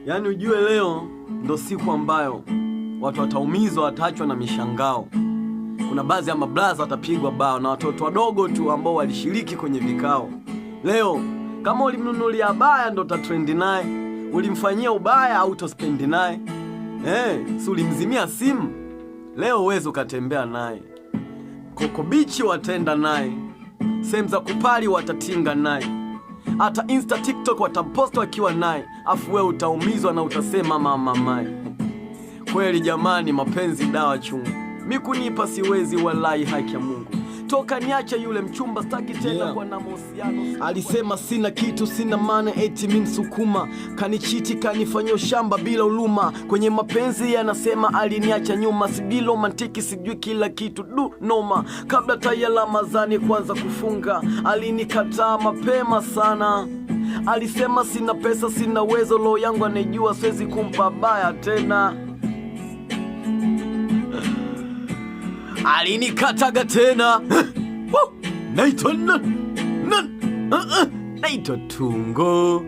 Yaani ujue leo ndo siku ambayo watu wataumizwa, wataachwa na mishangao. Kuna baadhi ya mablaza watapigwa bao na watoto wadogo tu ambao walishiriki kwenye vikao. Leo kama ulimnunulia baya ndo utatrendi naye, ulimfanyia ubaya au utospendi naye. Si ulimzimia simu, leo uwezi ukatembea naye. Koko bichi watenda naye, sehemu za kupali watatinga naye, hata Insta TikTok watapost wakiwa naye, afu wewe utaumizwa na utasema mama mai. Kweli jamani, mapenzi dawa chungu, mi kunipa siwezi, wallahi haki ya Mungu. Toka niache yule mchumba, staki tena kwa na mahusiano. Alisema sina kitu, sina maana, eti mimi Msukuma. Kanichiti, kanifanyia shamba bila huluma. Kwenye mapenzi yanasema aliniacha nyuma, sibilo mantiki, sijui kila kitu noma. Kabla taya la mazani kwanza kufunga, alinikataa mapema sana. Alisema sina pesa, sina uwezo, roho yangu anejua, siwezi kumpa baya tena. Alinikataga tena. Naitwa Naitwa Tungo.